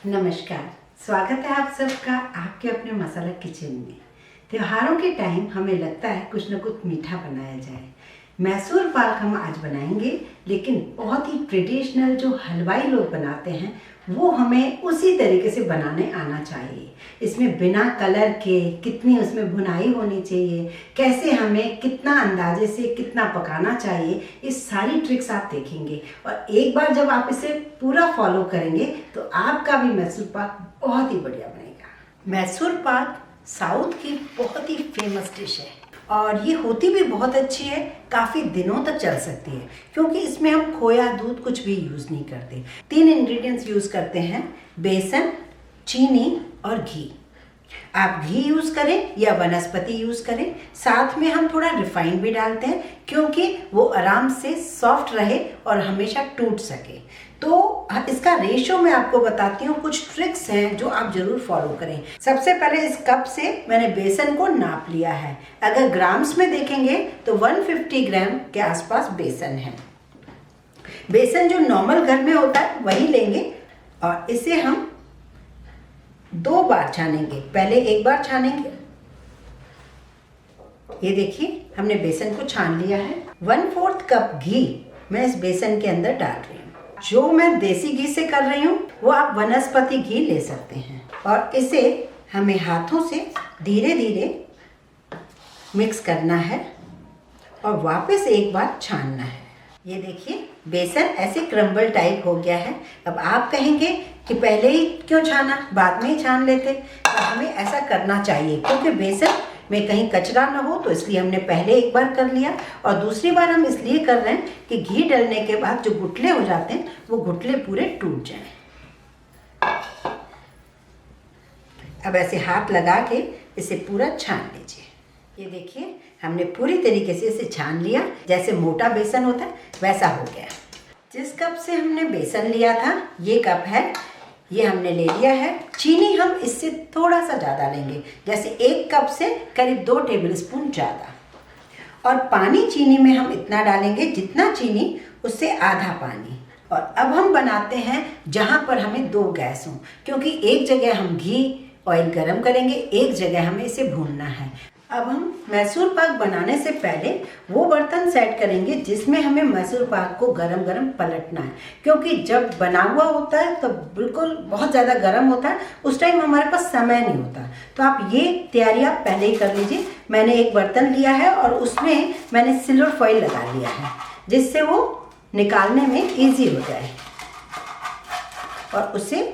नमस्कार, स्वागत है आप सबका आपके अपने मसाला किचन में। त्योहारों के टाइम हमें लगता है कुछ न कुछ मीठा बनाया जाए। मैसूर पाक हम आज बनाएंगे, लेकिन बहुत ही ट्रेडिशनल जो हलवाई लोग बनाते हैं वो हमें उसी तरीके से बनाने आना चाहिए। इसमें बिना कलर के कितनी उसमें भुनाई होनी चाहिए, कैसे हमें कितना अंदाजे से कितना पकाना चाहिए, ये सारी ट्रिक्स आप देखेंगे। और एक बार जब आप इसे पूरा फॉलो करेंगे तो आपका भी मैसूर पाक बहुत ही बढ़िया बनेगा। मैसूर पाक साउथ की बहुत ही फेमस डिश है और ये होती भी बहुत अच्छी है, काफ़ी दिनों तक चल सकती है क्योंकि इसमें हम खोया दूध कुछ भी यूज़ नहीं करते। 3 इंग्रेडिएंट्स यूज़ करते हैं, बेसन, चीनी और घी। आप घी यूज़ करें या वनस्पति यूज़ करें, साथ में हम थोड़ा रिफाइंड भी डालते हैं क्योंकि वो आराम से सॉफ्ट रहे और हमेशा टूट सके। तो इसका रेशो मैं आपको बताती हूँ, कुछ ट्रिक्स हैं जो आप जरूर फॉलो करें। सबसे पहले इस कप से मैंने बेसन को नाप लिया है। अगर ग्राम्स में देखेंगे तो 150 ग्राम के आसपास बेसन है। बेसन जो नॉर्मल घर में होता है वही लेंगे और इसे हम 2 बार छानेंगे। पहले एक बार छानेंगे, ये देखिए हमने बेसन को छान लिया है। 1/4 कप घी मैं इस बेसन के अंदर डाल रही हूँ। जो मैं देसी घी से कर रही हूँ वो आप वनस्पति घी ले सकते हैं। और इसे हमें हाथों से धीरे धीरे मिक्स करना है और वापस एक बार छानना है। ये देखिए बेसन ऐसे क्रम्बल टाइप हो गया है। अब आप कहेंगे कि पहले ही क्यों छाना, बाद में ही छान लेते, तो हमें ऐसा करना चाहिए क्योंकि बेसन में कहीं कचरा ना हो, तो इसलिए हमने पहले एक बार कर लिया और दूसरी बार हम इसलिए कर रहे हैं कि घी डलने के बाद जो गुठले हो जाते हैं वो गुठले पूरे टूट जाएं। अब ऐसे हाथ लगा के इसे पूरा छान लीजिए। ये देखिए हमने पूरी तरीके से इसे छान लिया, जैसे मोटा बेसन होता है वैसा हो गया। जिस कप से हमने बेसन लिया था ये कप है, ये हमने ले लिया है। चीनी हम इससे थोड़ा सा ज़्यादा लेंगे, जैसे 1 कप से करीब 2 टेबलस्पून ज़्यादा। और पानी चीनी में हम इतना डालेंगे जितना चीनी उससे आधा पानी। और अब हम बनाते हैं जहाँ पर हमें 2 गैस हों, क्योंकि एक जगह हम घी ऑयल गरम करेंगे, एक जगह हमें इसे भूनना है। अब हम मैसूर पाक बनाने से पहले वो बर्तन सेट करेंगे जिसमें हमें मैसूर पाक को गरम गरम पलटना है, क्योंकि जब बना हुआ होता है तो बिल्कुल बहुत ज़्यादा गरम होता है, उस टाइम हमारे पास समय नहीं होता। तो आप ये तैयारी आप पहले ही कर लीजिए। मैंने एक बर्तन लिया है और उसमें मैंने सिल्वर फॉइल लगा लिया है जिससे वो निकालने में ईजी हो जाए। और उसे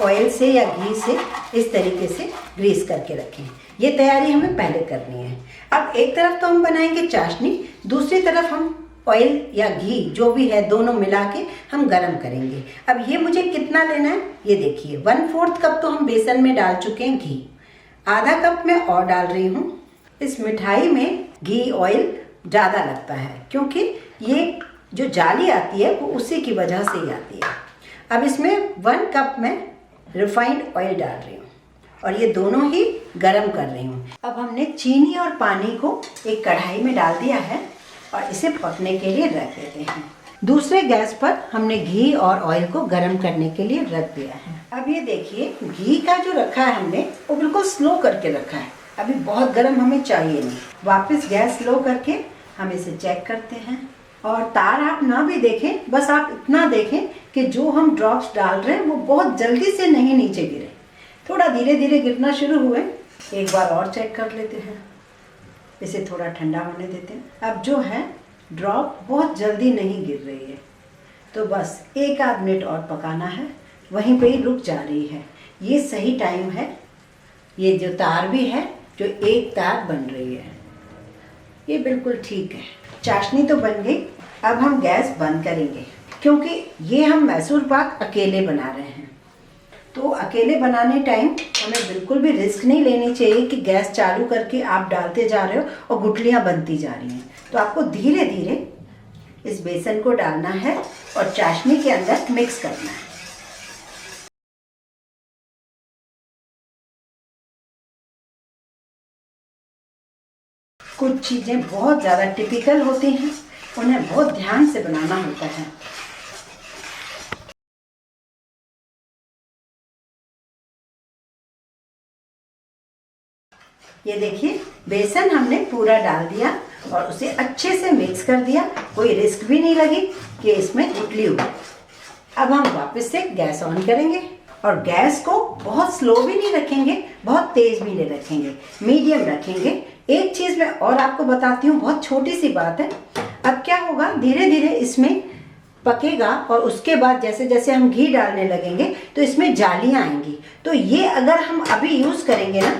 ऑयल से या घी से इस तरीके से ग्रीस करके रखें। ये तैयारी हमें पहले करनी है। अब एक तरफ तो हम बनाएंगे चाशनी, दूसरी तरफ हम ऑयल या घी जो भी है दोनों मिला के हम गरम करेंगे। अब ये मुझे कितना लेना है ये देखिए, 1/4 कप तो हम बेसन में डाल चुके हैं घी, आधा कप मैं और डाल रही हूँ। इस मिठाई में घी ऑयल ज़्यादा लगता है क्योंकि ये जो जाली आती है वो उसी की वजह से ही आती है। अब इसमें 1 कप में रिफाइंड ऑयल डाल रही हूँ और ये दोनों ही गरम कर रही हूँ। अब हमने चीनी और पानी को एक कढ़ाई में डाल दिया है और इसे पकने के लिए रख देते हैं। दूसरे गैस पर हमने घी और ऑयल को गरम करने के लिए रख दिया है। अब ये देखिए घी का जो रखा है हमने वो बिल्कुल स्लो करके रखा है, अभी बहुत गर्म हमें चाहिए नहीं। वापस गैस स्लो करके हम इसे चेक करते हैं और तार आप ना भी देखें, बस आप इतना देखें कि जो हम ड्रॉप्स डाल रहे हैं वो बहुत जल्दी से नहीं नीचे गिरे, थोड़ा धीरे धीरे गिरना शुरू हुए। एक बार और चेक कर लेते हैं, इसे थोड़ा ठंडा होने देते हैं। अब जो है ड्रॉप बहुत जल्दी नहीं गिर रही है, तो बस 1 आध मिनट और पकाना है, वहीं पे ही रुक जा रही है। ये सही टाइम है। ये जो तार भी है, जो एक तार बन रही है, ये बिल्कुल ठीक है। चाशनी तो बन गई। अब हम गैस बंद करेंगे क्योंकि ये हम मैसूर पाक अकेले बना रहे हैं। तो अकेले बनाने टाइम हमें बिल्कुल भी रिस्क नहीं लेनी चाहिए कि गैस चालू करके आप डालते जा रहे हो और गुठलियाँ बनती जा रही हैं। तो आपको धीरे धीरे इस बेसन को डालना है और चाशनी के अंदर मिक्स करना है। कुछ चीज़ें बहुत ज़्यादा टिपिकल होती हैं, उन्हें बहुत ध्यान से बनाना होता है। ये देखिए बेसन हमने पूरा डाल दिया और उसे अच्छे से मिक्स कर दिया। कोई रिस्क भी नहीं लगी कि इसमें गुठली हो। अब हम वापस से गैस ऑन करेंगे और गैस को बहुत स्लो भी नहीं रखेंगे, बहुत तेज भी नहीं रखेंगे, मीडियम रखेंगे। एक चीज़ मैं और आपको बताती हूँ, बहुत छोटी सी बात है। अब क्या होगा, धीरे धीरे इसमें पकेगा और उसके बाद जैसे जैसे हम घी डालने लगेंगे तो इसमें जालियाँ आएंगी। तो ये अगर हम अभी यूज़ करेंगे ना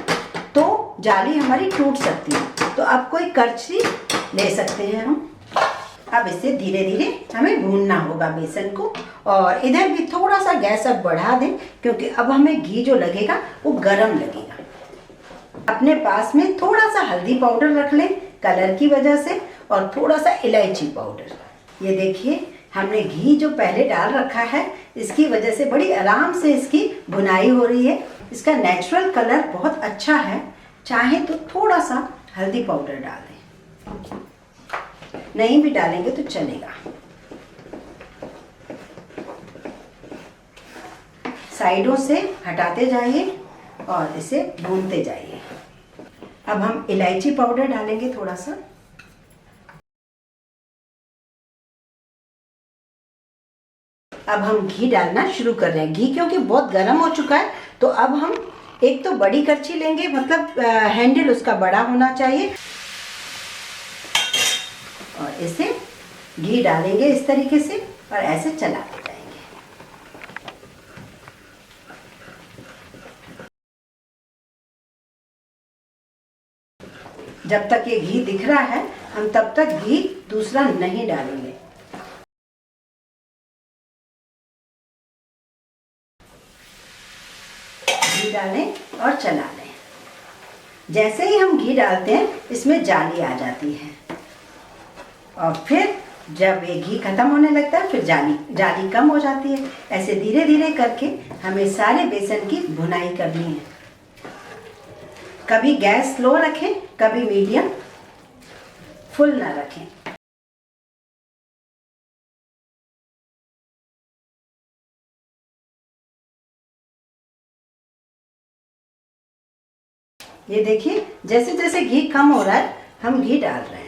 तो जाली हमारी टूट सकती है। तो अब कोई करछी ले सकते हैं हम। अब इसे धीरे धीरे हमें भूनना होगा बेसन को। और इधर भी थोड़ा सा गैस अब बढ़ा दें क्योंकि अब हमें घी जो लगेगा वो गरम लगेगा। अपने पास में थोड़ा सा हल्दी पाउडर रख लें कलर की वजह से, और थोड़ा सा इलायची पाउडर। ये देखिए हमने घी जो पहले डाल रखा है, इसकी वजह से बड़ी आराम से इसकी भुनाई हो रही है। इसका नेचुरल कलर बहुत अच्छा है। चाहे तो थोड़ा सा हल्दी पाउडर डाल दें, नहीं भी डालेंगे तो चलेगा। साइडों से हटाते जाइए और इसे भूनते जाइए। अब हम इलायची पाउडर डालेंगे थोड़ा सा। अब हम घी डालना शुरू कर रहे हैं। घी क्योंकि बहुत गर्म हो चुका है तो अब हम एक तो बड़ी करछी लेंगे, मतलब हैंडल उसका बड़ा होना चाहिए, और इसे घी डालेंगे इस तरीके से और ऐसे चलाते जाएंगे। जब तक ये घी दिख रहा है हम तब तक घी दूसरा नहीं डालेंगे। घी डालें और चला लें। जैसे ही हम घी डालते हैं इसमें जाली आ जाती है और फिर जब ये घी खत्म होने लगता है फिर जाली कम हो जाती है। ऐसे धीरे धीरे करके हमें सारे बेसन की भुनाई करनी है। कभी गैस स्लो रखें, कभी मीडियम, फुल ना रखें। ये देखिए जैसे जैसे घी कम हो रहा है हम घी डाल रहे हैं।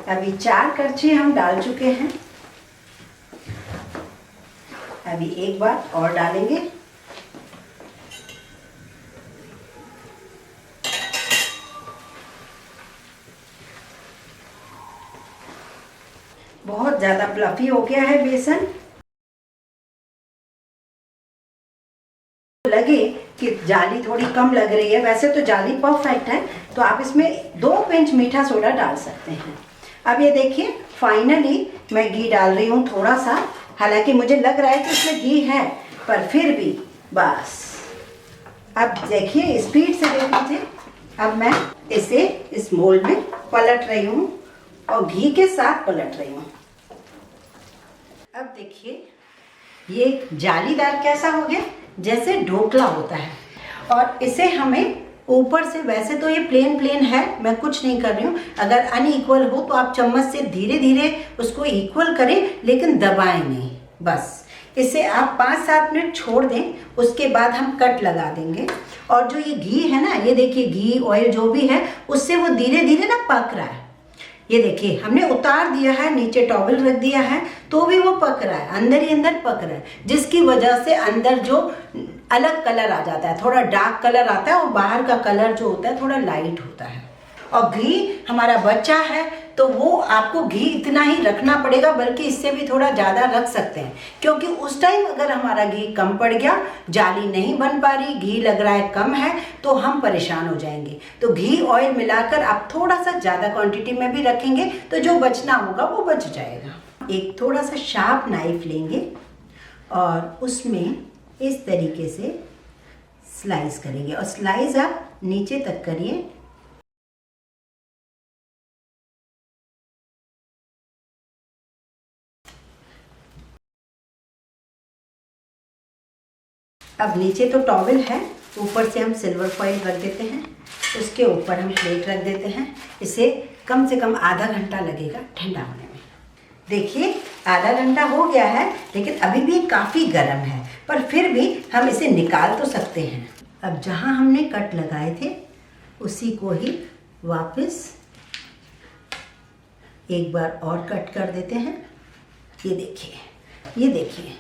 अभी 4 करछी हम डाल चुके हैं। अभी एक बार और डालेंगे। बहुत ज़्यादा फ्लफी हो गया है बेसन। लगे कि जाली थोड़ी कम लग रही है, वैसे तो जाली परफेक्ट है, तो आप इसमें 2 पिंच मीठा सोडा डाल सकते हैं। अब ये देखिए फाइनली मैं घी डाल रही हूँ थोड़ा सा। हालांकि मुझे लग रहा है कि इसमें घी है पर फिर भी बस। अब देखिए स्पीड से देख लीजिए। अब मैं इसे इस मोल्ड में पलट रही हूँ और घी के साथ पलट रही हूँ। अब देखिए ये जालीदार कैसा हो गया, जैसे ढोकला होता है। और इसे हमें ऊपर से, वैसे तो ये प्लेन है, मैं कुछ नहीं कर रही हूँ। अगर अनइक्वल हो तो आप चम्मच से धीरे धीरे उसको इक्वल करें, लेकिन दबाएं नहीं। बस इसे आप 5-7 मिनट छोड़ दें, उसके बाद हम कट लगा देंगे। और जो ये घी है ना, ये देखिए घी ऑयल जो भी है उससे वो धीरे धीरे ना पक रहा है। ये देखिए हमने उतार दिया है, नीचे टॉवल रख दिया है तो भी वो पक रहा है, अंदर ही अंदर पक रहा है, जिसकी वजह से अंदर जो अलग कलर आ जाता है, थोड़ा डार्क कलर आता है और बाहर का कलर जो होता है थोड़ा लाइट होता है। और घी हमारा बचा है तो वो आपको घी इतना ही रखना पड़ेगा, बल्कि इससे भी थोड़ा ज़्यादा रख सकते हैं, क्योंकि उस टाइम अगर हमारा घी कम पड़ गया, जाली नहीं बन पा रही, घी लग रहा है कम है, तो हम परेशान हो जाएंगे। तो घी ऑयल मिलाकर आप थोड़ा सा ज़्यादा क्वांटिटी में भी रखेंगे तो जो बचना होगा वो बच जाएगा। एक थोड़ा सा शार्प नाइफ लेंगे और उसमें इस तरीके से स्लाइस करेंगे, और स्लाइस आप नीचे तक करिए। अब नीचे तो टॉवल है ऊपर से हम सिल्वर फॉइल रख देते हैं, उसके ऊपर हम प्लेट रख देते हैं। इसे कम से कम आधा घंटा लगेगा ठंडा होने में। देखिए आधा घंटा हो गया है, लेकिन अभी भी काफ़ी गर्म है, पर फिर भी हम इसे निकाल तो सकते हैं। अब जहाँ हमने कट लगाए थे उसी को ही वापस एक बार और कट कर देते हैं। ये देखिए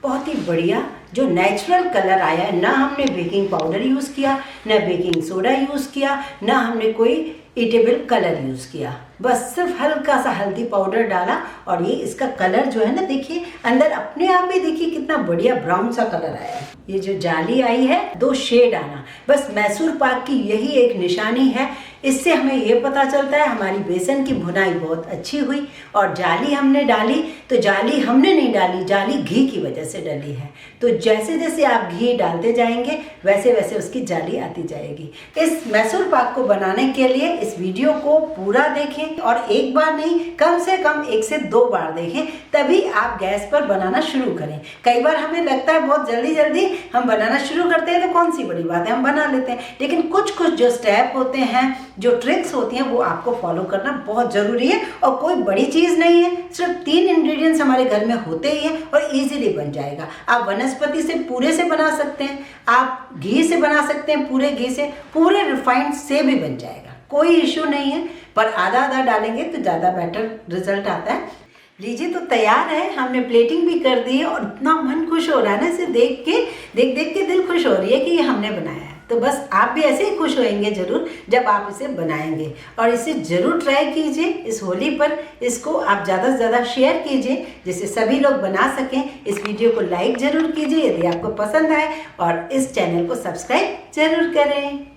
बहुत ही बढ़िया जो नेचुरल कलर आया है। ना हमने बेकिंग पाउडर यूज़ किया, ना बेकिंग सोडा यूज़ किया, ना हमने कोई ईटेबल कलर यूज़ किया, बस सिर्फ हल्का सा हल्दी पाउडर डाला और ये इसका कलर जो है ना, देखिए अंदर अपने आप ही देखिए कितना बढ़िया ब्राउन सा कलर आया है। ये जो जाली आई है 2 शेड आना, बस मैसूर पाक की यही एक निशानी है। इससे हमें ये पता चलता है हमारी बेसन की भुनाई बहुत अच्छी हुई। और जाली हमने डाली तो जाली हमने नहीं डाली, जाली घी की वजह से डली है। तो जैसे जैसे आप घी डालते जाएंगे वैसे वैसे उसकी जाली आती जाएगी। इस मैसूर पाक को बनाने के लिए इस वीडियो को पूरा देखें और एक बार नहीं, कम से कम 1 से 2 बार देखें, तभी आप गैस पर बनाना शुरू करें। कई बार हमें लगता है बहुत जल्दी जल्दी हम बनाना शुरू करते हैं तो कौन सी बड़ी बात है, हम बना लेते हैं, लेकिन कुछ जो स्टेप होते हैं, जो ट्रिक्स होती हैं, वो आपको फॉलो करना बहुत ज़रूरी है। और कोई बड़ी चीज़ नहीं है, सिर्फ 3 इंग्रेडिएंट्स हमारे घर में होते ही हैं और इजीली बन जाएगा। आप वनस्पति से पूरे से बना सकते हैं, आप घी से बना सकते हैं, पूरे घी से, पूरे रिफाइंड से भी बन जाएगा, कोई इशू नहीं है। पर आधा आधा डालेंगे तो ज़्यादा बेटर रिजल्ट आता है। लीजिए तो तैयार है, हमने प्लेटिंग भी कर दी है और इतना मन खुश हो रहा है ना इसे देख के दिल खुश हो रही है कि ये हमने बनाया है। तो बस आप भी ऐसे ही खुश होएंगे ज़रूर जब आप इसे बनाएंगे। और इसे ज़रूर ट्राई कीजिए इस होली पर। इसको आप ज़्यादा से ज़्यादा शेयर कीजिए जिससे सभी लोग बना सकें। इस वीडियो को लाइक ज़रूर कीजिए यदि आपको पसंद आए और इस चैनल को सब्सक्राइब ज़रूर करें।